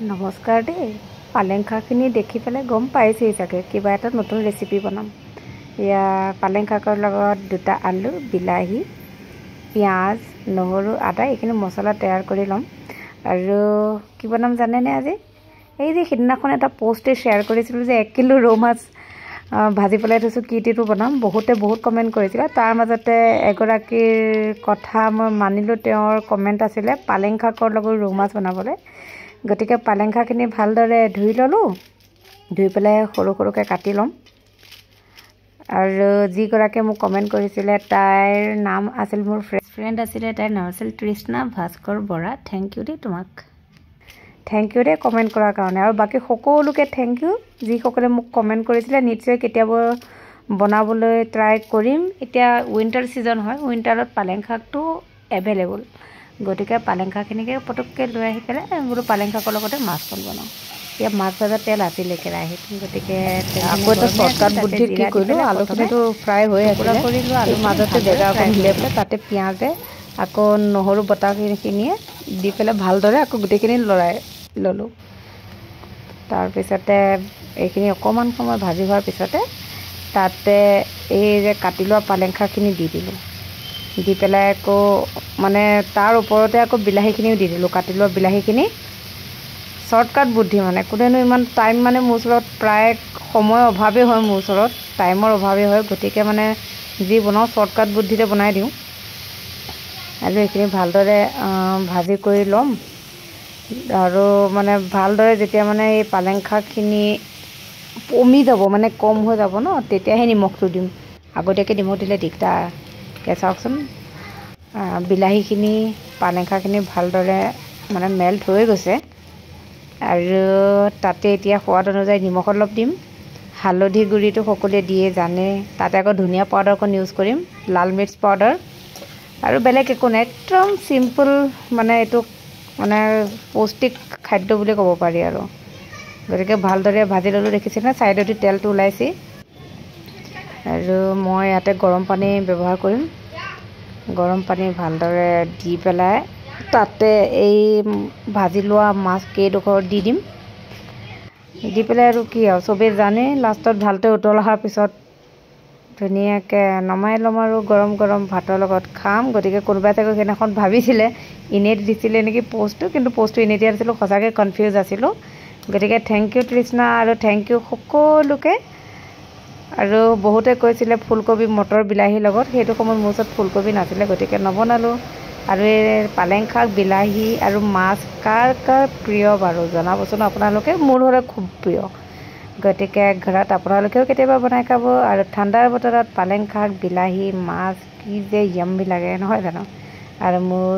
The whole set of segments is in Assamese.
নমস্কাৰ দেই। পালেং শাকখিনি দেখি পেলাই গম পাইছেই চাগে কিবা এটা নতুন ৰেচিপি বনাম। এয়া পালেং শাকৰ লগত দুটা আলু, বিলাহী, পিঁয়াজ, নহৰু, আদা এইখিনি মছলা তৈয়াৰ কৰি ল'ম। আৰু কি বনাম জানেনে? আজি এই যে সিদিনাখন এটা পোষ্টে শ্বেয়াৰ কৰিছিলোঁ যে 1 কিলো ৰৌ মাছ ভাজি পেলাই থৈছোঁ, কিটিটো বনাম। বহুতে বহুত কমেণ্ট কৰিছিলে। তাৰ মাজতে এগৰাকীৰ কথা মই মানিলোঁ, তেওঁৰ কমেণ্ট আছিলে পালেং শাকৰ লগত ৰৌ মাছ বনাবলৈ। গতিকে পালেং শাকখিনি ভালদৰে ধুই ল'লোঁ, ধুই পেলাই সৰু সৰুকৈ কাটি ল'ম। আৰু যিগৰাকীয়ে মোক কমেণ্ট কৰিছিলে তাইৰ নাম আছিল, মোৰ ফ্ৰেণ্ড আছিলে, তাইৰ নাম আছিল তৃষ্ণা ভাস্কৰ বৰা। থেংক ইউ দেই, তোমাক থেংক ইউ দেই কমেণ্ট কৰাৰ কাৰণে। আৰু বাকী সকলোকে থেংক ইউ, যিসকলে মোক কমেণ্ট কৰিছিলে। নিশ্চয় কেতিয়াবা বনাবলৈ ট্ৰাই কৰিম। এতিয়া উইণ্টাৰ ছিজন হয়, উইণ্টাৰত পালেং শাকটো এভেইলেবল। গতিকে পালেং শাকখিনিকে পটককৈ লৈ আহি পেলাই বোলো পালেং শাকৰ লগতে মাছখন বনাওঁ। এতিয়া মাছ ভজা তেল আছিলে কেৰাহীত, গতিকে আকৌ এটা শ্বৰ্টকাট বুদ্ধিত কি কৰিলোঁ, আলুখিনিতো ফ্ৰাই হৈ আছিলে, কৰিলোঁ। আলু মাজতে জেগা অকণ মিলাই পেলাই তাতে পিঁয়াজে আকৌ নহৰু বটাখিনিয়ে দি পেলাই ভালদৰে আকৌ গোটেইখিনি লৰাই ল'লোঁ। তাৰপিছতে এইখিনি অকণমান সময় ভাজি হোৱাৰ পিছতে তাতে এই যে কাটি লোৱা পালেং শাকখিনি দি দিলোঁ। দি পেলাই আকৌ মানে তাৰ ওপৰতে আকৌ বিলাহীখিনিও দি দিলোঁ, কাটি লোৱা বিলাহীখিনি। শ্বৰ্টকাট বুদ্ধি মানে, কোনেনো ইমান টাইম, মানে মোৰ ওচৰত প্ৰায় সময়ৰ অভাৱেই হয়, মোৰ ওচৰত টাইমৰ অভাৱেই হয়। গতিকে মানে যি বনাওঁ শ্বৰ্টকাট বুদ্ধিতে বনাই দিওঁ। আৰু এইখিনি ভালদৰে ভাজি কৰি ল'ম। আৰু মানে ভালদৰে যেতিয়া মানে এই পালেং শাকখিনি পমি যাব, মানে কম হৈ যাব ন, তেতিয়াহে নিমখটো দিম। আগতীয়াকৈ নিমখ দিলে দিগদাৰ। চাওকচোন, বিলাহীখিনি পালেং শাকখিনি ভালদৰে মানে মেল্ট হৈ গৈছে। আৰু তাতে এতিয়া সোৱাদ অনুযায়ী নিমখ অলপ দিম। হালধি গুড়িটো সকলোৱে দিয়ে জানে। তাতে আকৌ ধনিয়া পাউডাৰ অকণ ইউজ কৰিম, লাল মিৰ্চ পাউডাৰ। আৰু বেলেগ একো নাই, একদম চিম্পুল। মানে এইটো মানে পৌষ্টিক খাদ্য বুলি ক'ব পাৰি আৰু। গতিকে ভালদৰে ভাজি ল'লোঁ। দেখিছেনে ছাইডতে তেলটো ওলাইছে। আৰু মই ইয়াতে গৰম পানী ব্যৱহাৰ কৰিম। গৰম পানী ভালদৰে দি পেলাই তাতে এই ভাজি লোৱা মাছ কেইডোখৰ দি দিম। দি পেলাই আৰু কি আৰু চবেই জানেই, লাষ্টত ভালকৈ উতল অহাৰ পিছত ধুনীয়াকৈ নমাই ল'ম আৰু গৰম গৰম ভাতৰ লগত খাম। গতিকে কোনোবাই চাগৈ সেইদিনাখন ভাবিছিলে এনেই দিছিলে নেকি প'ষ্টটো, কিন্তু প'ষ্টটো এনেই দিয়া নাছিলোঁ, সঁচাকৈ কনফিউজ আছিলোঁ। গতিকে থেংক ইউ তৃষ্ণা, আৰু থেংক ইউ সকলোকে। আৰু বহুতে কৈছিলে ফুলকবি, মটৰ, বিলাহীৰ লগত। সেইটো সময়ত মোৰ ওচৰত ফুলকবি নাছিলে, গতিকে নবনালোঁ। আৰু এই পালেং শাক, বিলাহী আৰু মাছ কাৰ কাৰ প্ৰিয় বাৰু জনাবচোন আপোনালোকে। মোৰ হ'লে খুব প্ৰিয়। গতিকে ঘৰত আপোনালোকেও কেতিয়াবা বনাই খাব। আৰু ঠাণ্ডাৰ বতৰত পালেং শাক, বিলাহী, মাছ কি যে য়াম্মি লাগে, নহয় জানো? আৰু মোৰ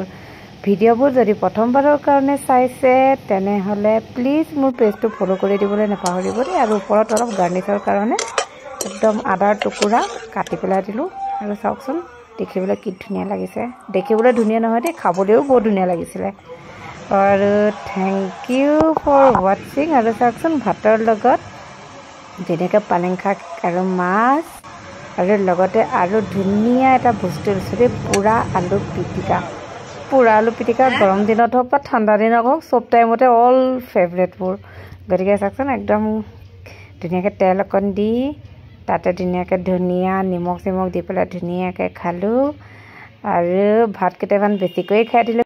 ভিডিঅ'বোৰ যদি প্ৰথমবাৰৰ কাৰণে চাইছে তেনেহ'লে প্লিজ মোৰ পেজটো ফ'ল' কৰি দিবলৈ নাপাহৰিব দেই। আৰু ওপৰত অলপ গাৰ্নিছৰ কাৰণে একদম আদাৰ টুকুৰা কাটি পেলাই দিলোঁ। আৰু চাওকচোন দেখিবলৈ কি ধুনীয়া লাগিছে। দেখিবলৈ ধুনীয়া নহয় দেই, খাবলৈও বৰ ধুনীয়া লাগিছিলে। আৰু থেংক ইউ ফৰ ৱাটছিং। আৰু চাওকচোন ভাতৰ লগত যেনেকৈ পালেং শাক আৰু মাছ, আৰু লগতে আৰু ধুনীয়া এটা বস্তু দিছোঁ দেই, পোৰা আলু পিটিকা। পোৰা আলু পিটিকা গৰম দিনত হওক বা ঠাণ্ডা দিনত হওক, চব টাইমতে অল ফেভৰেট মোৰ। গতিকে চাওকচোন একদম ধুনীয়াকৈ তেল অকণ দি তাতে ধুনীয়াকৈ ধনিয়া, নিমখ চিমখ দি পেলাই ধুনীয়াকৈ খালোঁ। আৰু ভাত কেইটামান বেছিকৈ খাই দিলোঁ।